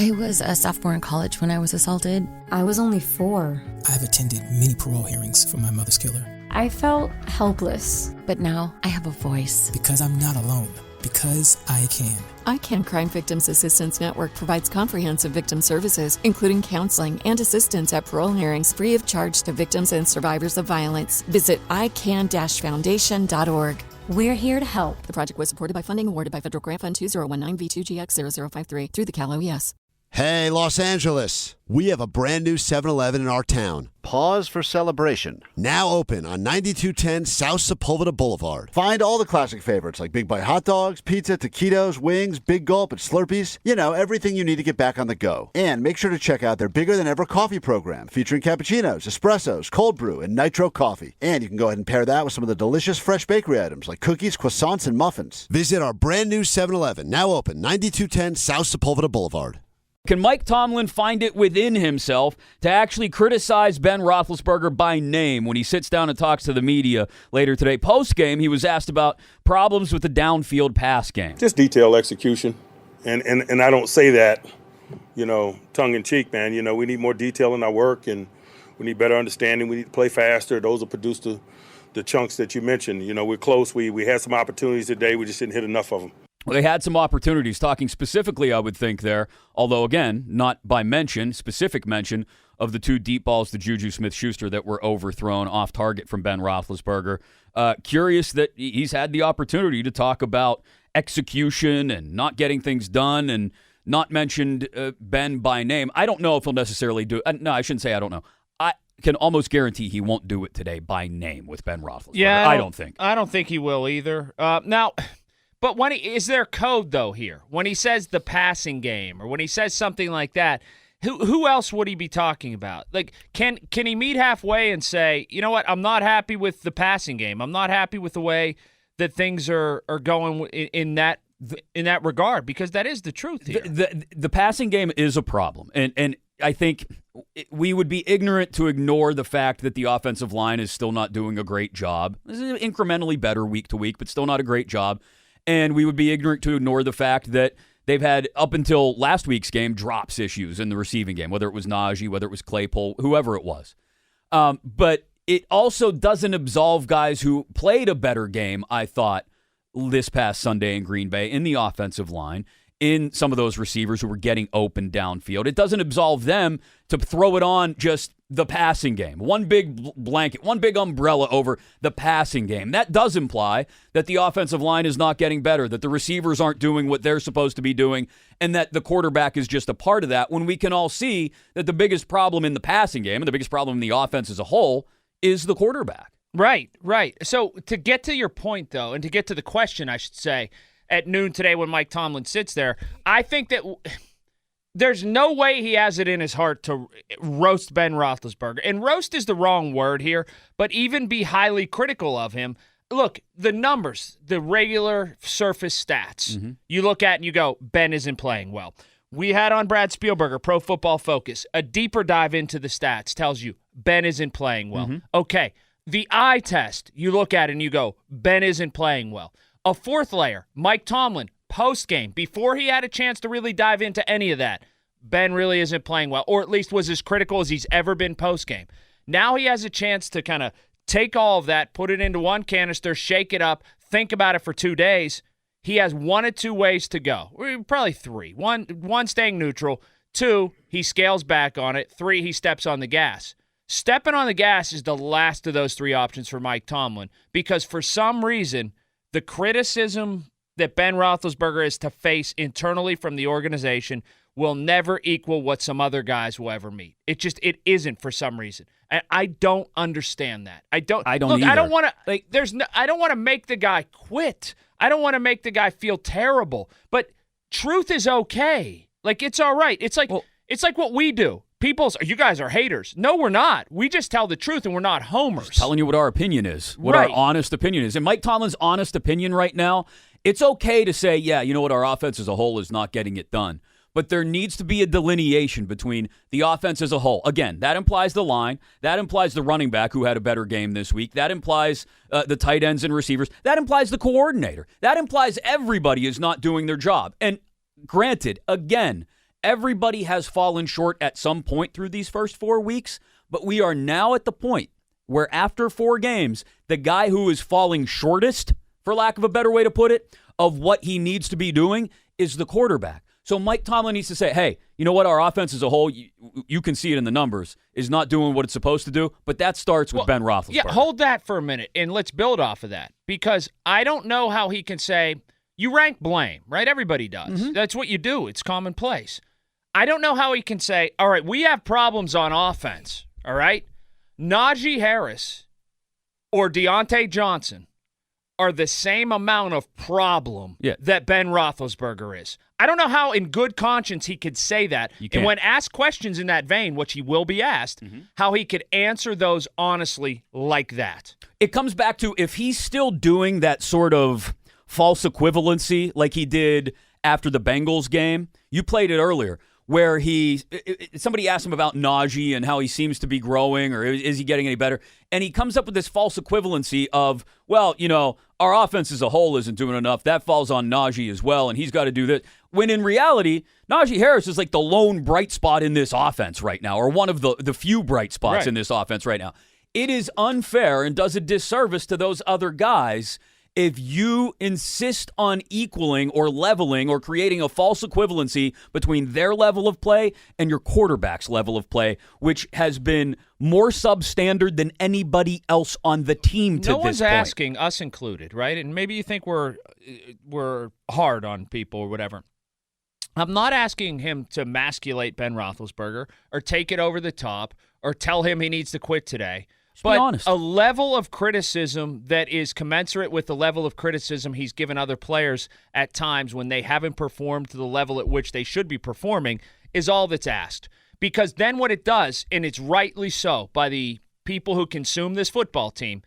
I was a sophomore in college when I was assaulted. I was only 4. I've attended many parole hearings for my mother's killer. I felt helpless. But now I have a voice. Because I'm not alone. Because I can. ICANN Crime Victims Assistance Network provides comprehensive victim services, including counseling and assistance at parole hearings free of charge to victims and survivors of violence. Visit ican-foundation.org. We're here to help. The project was supported by funding awarded by Federal Grant Fund 2019V2GX0053 through the Cal OES. Hey, Los Angeles, we have a brand new 7-Eleven in our town. Pause for celebration. Now open on 9210 South Sepulveda Boulevard. Find all the classic favorites like Big Bite hot dogs, pizza, taquitos, wings, Big Gulp, and Slurpees. You know, everything you need to get back on the go. And make sure to check out their Bigger Than Ever coffee program featuring cappuccinos, espressos, cold brew, and nitro coffee. And you can go ahead and pair that with some of the delicious fresh bakery items like cookies, croissants, and muffins. Visit our brand new 7-Eleven, now open 9210 South Sepulveda Boulevard. Can Mike Tomlin find it within himself to actually criticize Ben Roethlisberger by name when he sits down and talks to the media later today? Post-game, he was asked about problems with the downfield pass game. Just detailed execution. And I don't say that, tongue-in-cheek, man. We need more detail in our work, and we need better understanding. We need to play faster. Those will produce the chunks that you mentioned. We're close. We had some opportunities today. We just didn't hit enough of them. Well, they had some opportunities, talking specifically, I would think, there, although, again, not by specific mention of the 2 deep balls to Juju Smith-Schuster that were overthrown off target from Ben Roethlisberger. Curious that he's had the opportunity to talk about execution and not getting things done and not mentioned Ben by name. I don't know if he'll necessarily do it. No, I shouldn't say I don't know. I can almost guarantee he won't do it today by name with Ben Roethlisberger. Yeah, I don't think. I don't think he will either. But is there code, though, here? When he says the passing game or when he says something like that, who else would he be talking about? Like, can he meet halfway and say, you know what, I'm not happy with the passing game. I'm not happy with the way that things are going in that regard, because that is the truth here. The passing game is a problem, and I think we would be ignorant to ignore the fact that the offensive line is still not doing a great job. This is incrementally better week to week, but still not a great job. And we would be ignorant to ignore the fact that they've had, up until last week's game, drops issues in the receiving game, whether it was Najee, whether it was Claypool, whoever it was. But it also doesn't absolve guys who played a better game, I thought, this past Sunday in Green Bay in the offensive line, in some of those receivers who were getting open downfield. It doesn't absolve them to throw it on just the passing game. One big blanket, one big umbrella over the passing game. That does imply that the offensive line is not getting better, that the receivers aren't doing what they're supposed to be doing, and that the quarterback is just a part of that, when we can all see that the biggest problem in the passing game and the biggest problem in the offense as a whole is the quarterback. Right. So to get to your point, though, and to get to the question, I should say, at noon today when Mike Tomlin sits there, I think that there's no way he has it in his heart to roast Ben Roethlisberger. And roast is the wrong word here, but even be highly critical of him. Look, the numbers, the regular surface stats, you look at and you go, Ben isn't playing well. We had on Brad Spielberger, Pro Football Focus, a deeper dive into the stats tells you Ben isn't playing well. Okay, the eye test, you look at it and you go, Ben isn't playing well. A fourth layer, Mike Tomlin, post-game, before he had a chance to really dive into any of that, Ben really isn't playing well, or at least was as critical as he's ever been post-game. Now he has a chance to kind of take all of that, put it into one canister, shake it up, think about it for 2 days. He has 1 of 2 ways to go, or probably 3. One staying neutral. 2, he scales back on it. 3, he steps on the gas. Stepping on the gas is the last of those 3 options for Mike Tomlin, because for some reason, the criticism that Ben Roethlisberger is to face internally from the organization will never equal what some other guys will ever meet. It isn't for some reason. And I don't understand that. I don't either. I don't want to I don't want to make the guy quit. I don't want to make the guy feel terrible. But truth is okay. Like, it's all right. It's like what we do. You guys are haters. No, we're not. We just tell the truth, and we're not homers. Just telling you what our opinion is, what our honest opinion is. And Mike Tomlin's honest opinion right now, it's okay to say, yeah, you know what, our offense as a whole is not getting it done. But there needs to be a delineation between the offense as a whole. Again, that implies the line. That implies the running back who had a better game this week. That implies the tight ends and receivers. That implies the coordinator. That implies everybody is not doing their job. And granted, again, everybody has fallen short at some point through these first 4 weeks, but we are now at the point where after 4 games, the guy who is falling shortest, for lack of a better way to put it, of what he needs to be doing is the quarterback. So Mike Tomlin needs to say, hey, you know what? Our offense as a whole, you can see it in the numbers, is not doing what it's supposed to do, but that starts with Ben Roethlisberger. Yeah, hold that for a minute, and let's build off of that, because I don't know how he can say, you rank blame, right? Everybody does. Mm-hmm. That's what you do. It's commonplace. I don't know how he can say, all right, we have problems on offense, all right? Najee Harris or Deontay Johnson are the same amount of problem that Ben Roethlisberger is. I don't know how in good conscience he could say that. And when asked questions in that vein, which he will be asked, how he could answer those honestly like that. It comes back to if he's still doing that sort of false equivalency like he did after the Bengals game. You played it earlier where somebody asked him about Najee and how he seems to be growing or is he getting any better? And he comes up with this false equivalency of, well, you know, our offense as a whole isn't doing enough. That falls on Najee as well, and he's got to do this. When in reality, Najee Harris is like the lone bright spot in this offense right now, or one of the few bright spots in this offense right now. It is unfair and does a disservice to those other guys if you insist on equaling or leveling or creating a false equivalency between their level of play and your quarterback's level of play, which has been more substandard than anybody else on the team to this point. No one's asking, us included, right? And maybe you think we're hard on people or whatever. I'm not asking him to emasculate Ben Roethlisberger or take it over the top or tell him he needs to quit today. But a level of criticism that is commensurate with the level of criticism he's given other players at times when they haven't performed to the level at which they should be performing is all that's asked. Because then what it does, and it's rightly so by the people who consume this football team,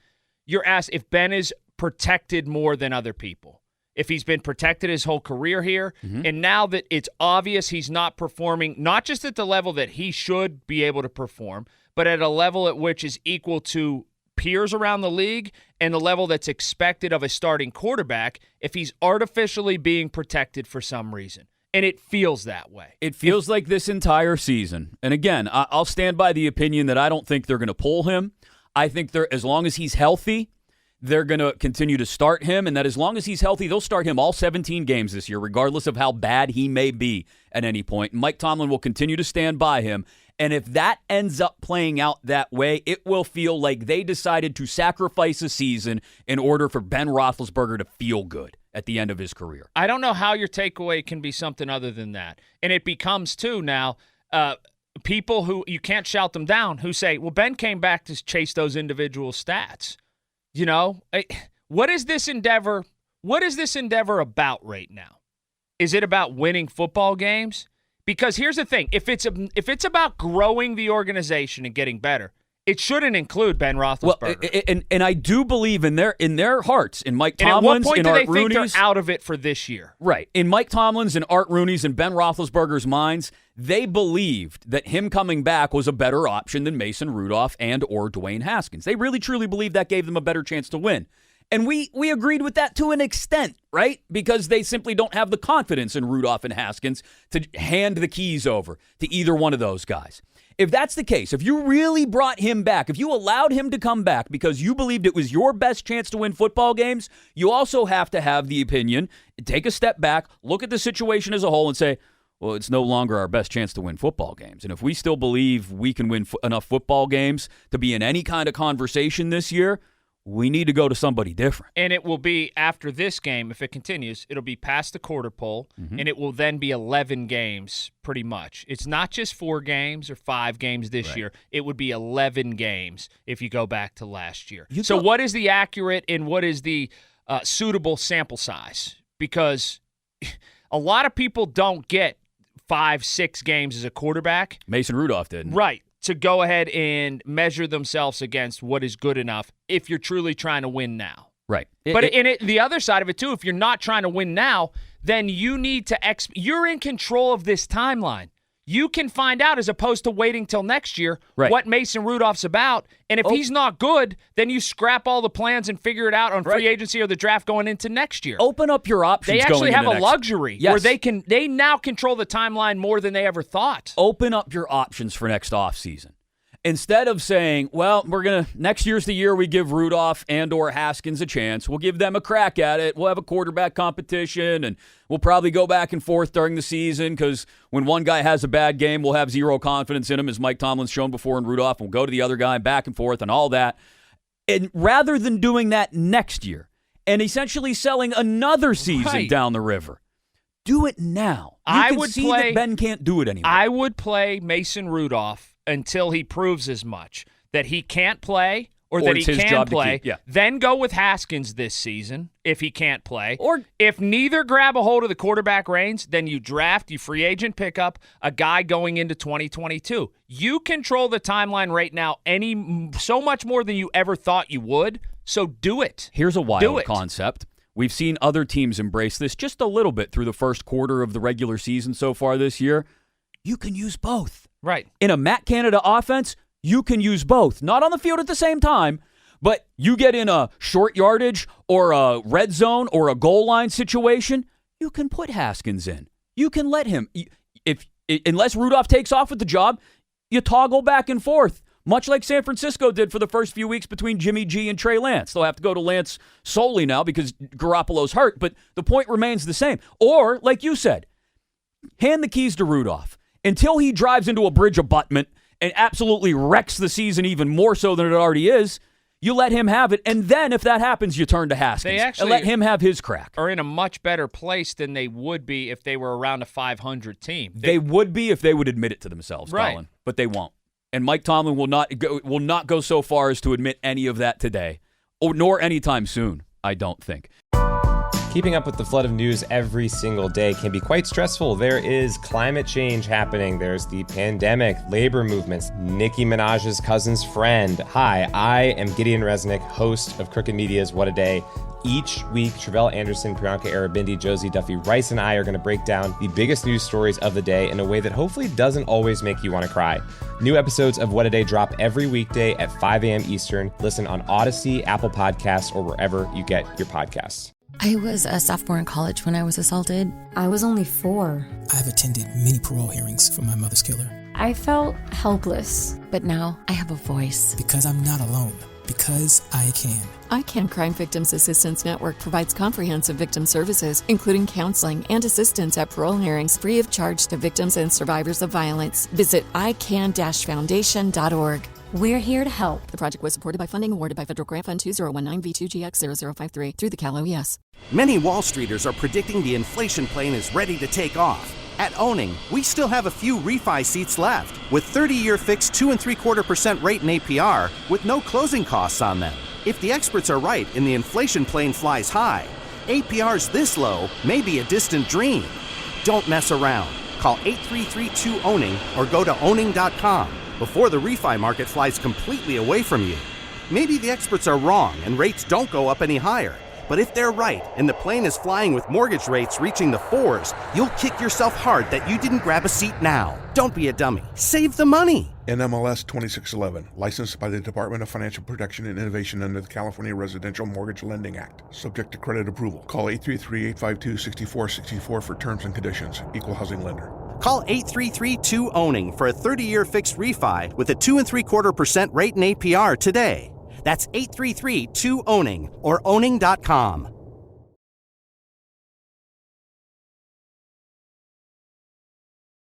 you're asked if Ben is protected more than other people. If he's been protected his whole career here, and now that it's obvious he's not performing, not just at the level that he should be able to perform, but at a level at which is equal to peers around the league and the level that's expected of a starting quarterback, if he's artificially being protected for some reason. And it feels that way. It feels like this entire season. And again, I'll stand by the opinion that I don't think they're going to pull him. I think as long as he's healthy, they're going to continue to start him, and that as long as he's healthy, they'll start him all 17 games this year, regardless of how bad he may be at any point. Mike Tomlin will continue to stand by him. And if that ends up playing out that way, it will feel like they decided to sacrifice a season in order for Ben Roethlisberger to feel good at the end of his career. I don't know how your takeaway can be something other than that. And it becomes, too, now, people who you can't shout them down who say, well, Ben came back to chase those individual stats. You know, what is this endeavor about right now? Is it about winning football games? Because here's the thing, if it's about growing the organization and getting better, it shouldn't include Ben Roethlisberger. Well, and I do believe in their hearts, in Mike Tomlin's, and in at what Art point do they Rooney's, think they're out of it for this year? Right. In Mike Tomlin's and Art Rooney's and Ben Roethlisberger's minds, they believed that him coming back was a better option than Mason Rudolph and or Dwayne Haskins. They really, truly believed that gave them a better chance to win. And we agreed with that to an extent, right? Because they simply don't have the confidence in Rudolph and Haskins to hand the keys over to either one of those guys. If that's the case, if you really brought him back, if you allowed him to come back because you believed it was your best chance to win football games, you also have to have the opinion, take a step back, look at the situation as a whole and say, well, it's no longer our best chance to win football games. And if we still believe we can win enough football games to be in any kind of conversation this year, we need to go to somebody different. And it will be, after this game, if it continues, it'll be past the quarter pole, and it will then be 11 games pretty much. It's not just 4 games or 5 games this year. It would be 11 games if you go back to last year. So what is the accurate and what is the suitable sample size? Because a lot of people don't get 5-6 games as a quarterback. Mason Rudolph didn't. Right. To go ahead and measure themselves against what is good enough if you're truly trying to win now. Right. But the other side of it, too, if you're not trying to win now, then you need to you're in control of this timeline. You can find out as opposed to waiting till next year what Mason Rudolph's about. And if he's not good, then you scrap all the plans and figure it out on free agency or the draft going into next year. Open up your options. They actually have a next luxury where they now control the timeline more than they ever thought. Open up your options for next offseason. Instead of saying, well, next year's the year we give Rudolph and or Haskins a chance. We'll give them a crack at it. We'll have a quarterback competition, and we'll probably go back and forth during the season because when one guy has a bad game, we'll have zero confidence in him, as Mike Tomlin's shown before in Rudolph. We'll go to the other guy back and forth and all that. And rather than doing that next year and essentially selling another season down the river, do it now. You can see that Ben can't do it anymore. I would play Mason Rudolph until he proves as much that he can't play or that he can play. Then go with Haskins this season if he can't play. Or if neither grab a hold of the quarterback reins, then you draft, you free agent pick up a guy going into 2022. You control the timeline right now so much more than you ever thought you would, so do it. Here's a wild concept. We've seen other teams embrace this just a little bit through the first quarter of the regular season so far this year. You can use both. Right. In a Matt Canada offense, you can use both. Not on the field at the same time, but you get in a short yardage or a red zone or a goal line situation, you can put Haskins in. You can let him. Unless Rudolph takes off with the job, you toggle back and forth, much like San Francisco did for the first few weeks between Jimmy G and Trey Lance. They'll have to go to Lance solely now because Garoppolo's hurt, but the point remains the same. Or, like you said, hand the keys to Rudolph. Until he drives into a bridge abutment and absolutely wrecks the season even more so than it already is, you let him have it. And then if that happens, you turn to Haskins and let him have his crack. Are in a much better place than they would be if they were around a 500 team. They would be if they would admit it to themselves, Colin, but they won't. And Mike Tomlin will not go so far as to admit any of that today, nor anytime soon, I don't think. Keeping up with the flood of news every single day can be quite stressful. There is climate change happening. There's the pandemic, labor movements, Nicki Minaj's cousin's friend. Hi, I am Gideon Resnick, host of Crooked Media's What a Day. Each week, Travell Anderson, Priyanka Arabindi, Josie Duffy Rice, and I are going to break down the biggest news stories of the day in a way that hopefully doesn't always make you want to cry. New episodes of What a Day drop every weekday at 5 a.m. Eastern. Listen on Odyssey, Apple Podcasts, or wherever you get your podcasts. I was a sophomore in college when I was assaulted. I was only 4. I've attended many parole hearings for my mother's killer. I felt helpless. But now I have a voice. Because I'm not alone. Because I can. ICANN Crime Victims Assistance Network provides comprehensive victim services, including counseling and assistance at parole hearings free of charge to victims and survivors of violence. Visit ican-foundation.org. We're here to help. The project was supported by funding awarded by Federal Grant Fund 2019V2GX0053 through the Cal OES. Many Wall Streeters are predicting the inflation plane is ready to take off. At Owning, we still have a few refi seats left with 30-year fixed 2.75% rate in APR with no closing costs on them. If the experts are right and the inflation plane flies high, APRs this low may be a distant dream. Don't mess around. Call 833-2-OWNING or go to owning.com before the refi market flies completely away from you. Maybe the experts are wrong and rates don't go up any higher. But if they're right and the plane is flying with mortgage rates reaching the 4s, you'll kick yourself hard that you didn't grab a seat now. Don't be a dummy. Save the money. NMLS 2611, licensed by the Department of Financial Protection and Innovation under the California Residential Mortgage Lending Act. Subject to credit approval. Call 833-852-6464 for terms and conditions. Equal housing lender. Call 833-2-OWNING for a 30-year fixed refi with a 2.75% rate in APR today. That's 833-2-OWNING or owning.com.